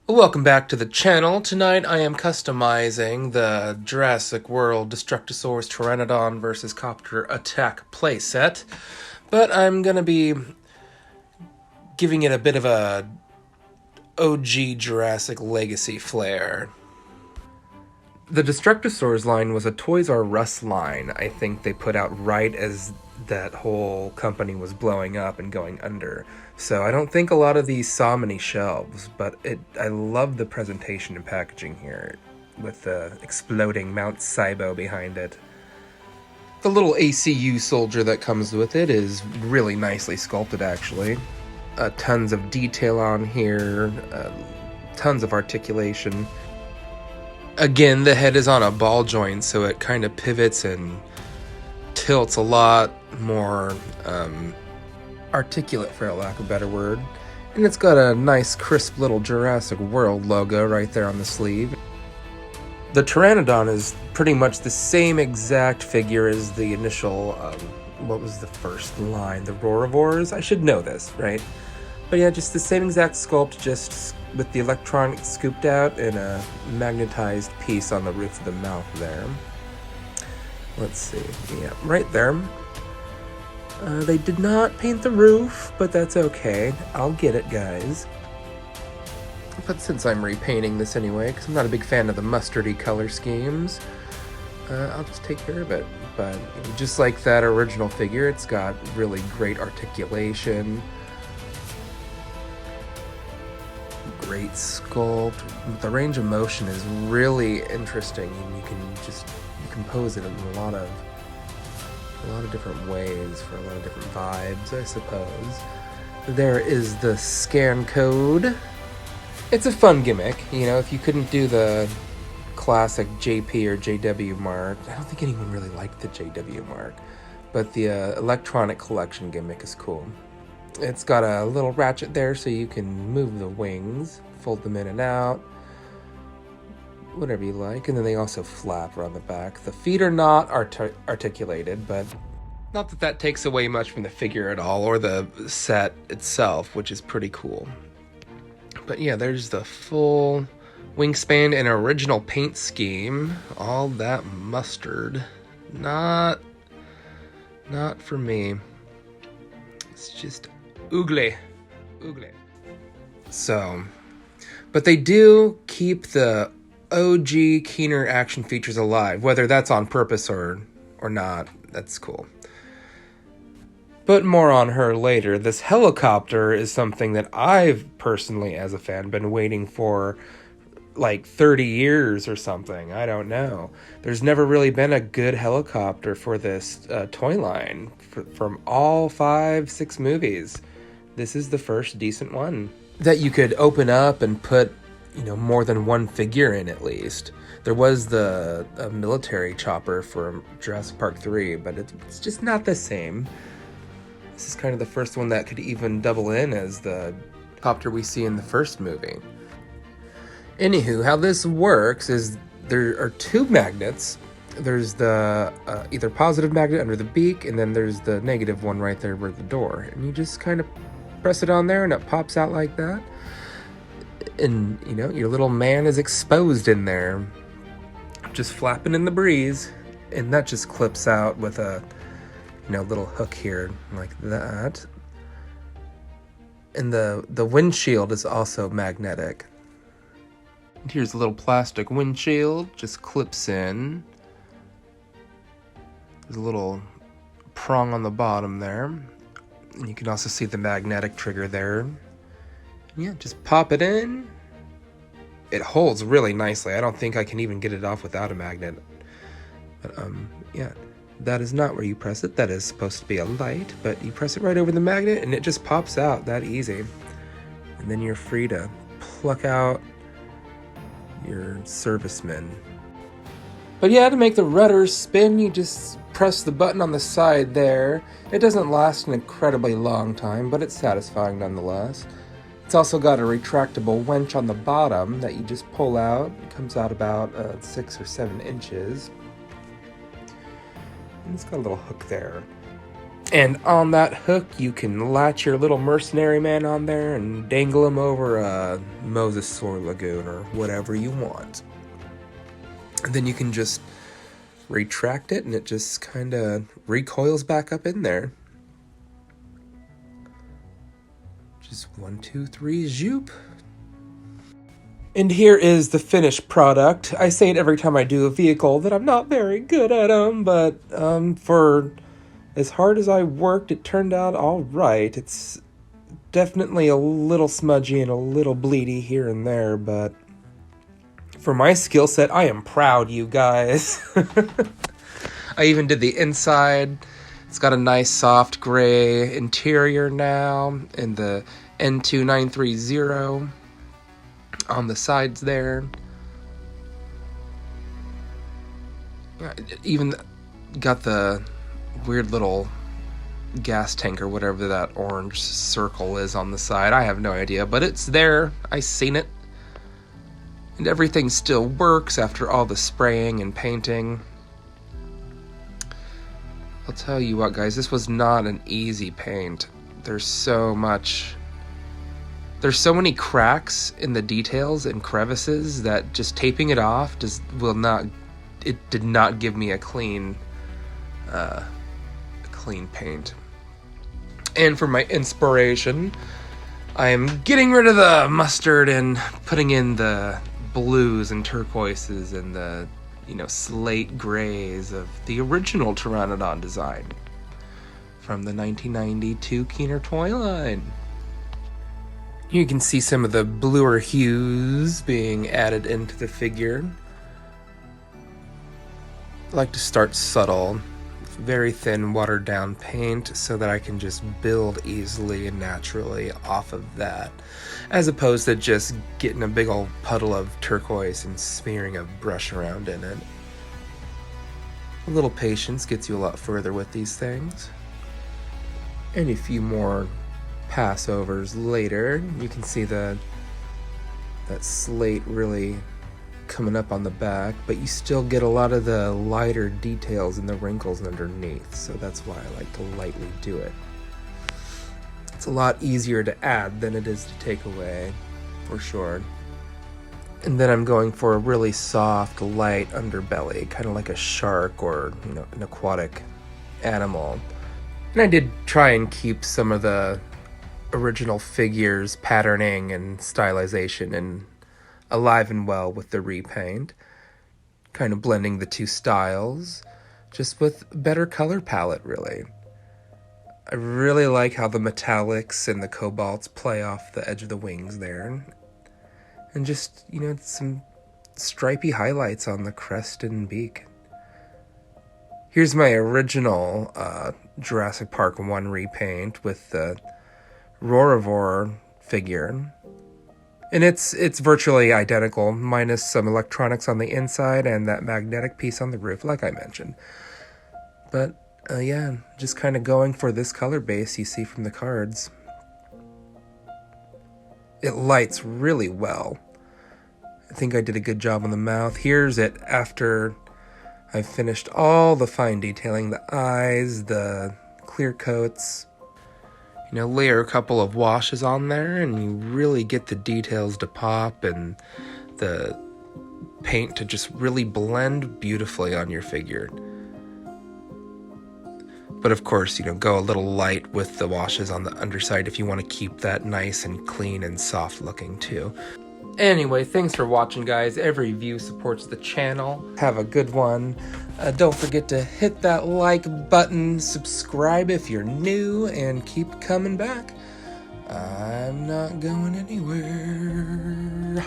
Welcome back to the channel. Tonight I am customizing the Jurassic World Destructosaurus Pteranodon vs. Copter attack playset, but I'm gonna be giving it a bit of a OG Jurassic legacy flair. The Destructosaurus line was a Toys R Us line I think they put out right as that whole company was blowing up and going under. So I don't think a lot of these saw many shelves, but I love the presentation and packaging here with the exploding Mount Sibo behind it. The little ACU soldier that comes with it is really nicely sculpted actually. Tons of detail on here, tons of articulation. Again, the head is on a ball joint, so it kind of pivots and tilts a lot more articulate, for lack of a better word. And it's got a nice, crisp little Jurassic World logo right there on the sleeve. The Pteranodon is pretty much the same exact figure as the initial, what was the first line? The Roarivores? I should know this, right? But yeah, just the same exact sculpt, just with the electronic scooped out and a magnetized piece on the roof of the mouth there. Let's see, yeah, right there. They did not paint the roof, but that's okay. I'll get it, guys. But since I'm repainting this anyway, because I'm not a big fan of the mustardy color schemes, I'll just take care of it. But just like that original figure, it's got really great articulation, great sculpt. The range of motion is really interesting, and you can pose it in a lot of different ways for a lot of different vibes, I suppose. There is the scan code. It's a fun gimmick, you know, if you couldn't do the classic JP or JW mark. I don't think anyone really liked the JW mark, but the electronic collection gimmick is cool. It's got a little ratchet there so you can move the wings, fold them in and out, whatever you like, and then they also flap around the back. The feet are not articulated, but not that that takes away much from the figure at all, or the set itself, which is pretty cool. But yeah, there's the full wingspan and original paint scheme. All that mustard. Not for me. It's just oogly. So, but they do keep the OG Keener action features alive, whether that's on purpose or not. That's cool. But more on her later. This helicopter is something that I've personally, as a fan, been waiting for like 30 years or something. I don't know. There's never really been a good helicopter for this toy line from all 5-6 movies. This is the first decent one that you could open up and put, you know, more than one figure in at least. There was the military chopper for Jurassic Park 3, but it's just not the same. This is kind of the first one that could even double in as the copter we see in the first movie. Anywho, how this works is there are two magnets. There's the either positive magnet under the beak, and then there's the negative one right there where the door. And you just kind of press it on there and it pops out like that. And, you know, your little man is exposed in there, just flapping in the breeze. And that just clips out with a, you know, little hook here, like that. And the windshield is also magnetic. And here's a little plastic windshield, just clips in. There's a little prong on the bottom there. And you can also see the magnetic trigger there. Yeah, just pop it in. It holds really nicely. I don't think I can even get it off without a magnet. But yeah, that is not where you press it. That is supposed to be a light, but you press it right over the magnet and it just pops out that easy. And then you're free to pluck out your servicemen. But yeah, to make the rudder spin, you just press the button on the side there. It doesn't last an incredibly long time, but it's satisfying nonetheless. It's also got a retractable winch on the bottom that you just pull out. It comes out about 6 or 7 inches. And it's got a little hook there. And on that hook, you can latch your little mercenary man on there and dangle him over a mosasaur lagoon or whatever you want. And then you can just retract it and it just kind of recoils back up in there. Just 1, 2, 3, zoop. And here is the finished product. I say it every time I do a vehicle that I'm not very good at them, but for as hard as I worked, it turned out all right. It's definitely a little smudgy and a little bleedy here and there, but for my skill set, I am proud, you guys. I even did the inside. It's got a nice soft gray interior now, and the N2930 on the sides there. Even got the weird little gas tank or whatever that orange circle is on the side. I have no idea, but it's there. I seen it. And everything still works after all the spraying and painting. I'll tell you what, guys, this was not an easy paint. There's so many cracks in the details and crevices that just taping it off did not give me a clean paint. And for my inspiration, I am getting rid of the mustard and putting in the blues and turquoises and the, slate grays of the original pteranodon design from the 1992 Keener toy line. You can see some of the bluer hues being added into the figure. I like to start subtle, very thin, watered down paint so that I can just build easily and naturally off of that, as opposed to just getting a big old puddle of turquoise and smearing a brush around in it. A little patience gets you a lot further with these things. And a few more passovers later, you can see that slate really coming up on the back, but you still get a lot of the lighter details and the wrinkles underneath, so that's why I like to lightly do it. It's a lot easier to add than it is to take away, for sure. And then I'm going for a really soft, light underbelly, kind of like a shark or an aquatic animal. And I did try and keep some of the original figures patterning and stylization and alive and well with the repaint, kind of blending the two styles, just with better color palette, really. I really like how the metallics and the cobalts play off the edge of the wings there, and just, some stripy highlights on the crest and beak. Here's my original Jurassic Park 1 repaint with the Roarivore figure. And it's virtually identical, minus some electronics on the inside and that magnetic piece on the roof, like I mentioned. But, yeah, just kind of going for this color base you see from the cards. It lights really well. I think I did a good job on the mouth. Here's it after I've finished all the fine detailing, the eyes, the clear coats. Layer a couple of washes on there and you really get the details to pop and the paint to just really blend beautifully on your figure. But of course, go a little light with the washes on the underside if you want to keep that nice and clean and soft looking too. Anyway, thanks for watching, guys. Every view supports the channel. Have a good one. Don't forget to hit that like button, subscribe if you're new, and keep coming back. I'm not going anywhere.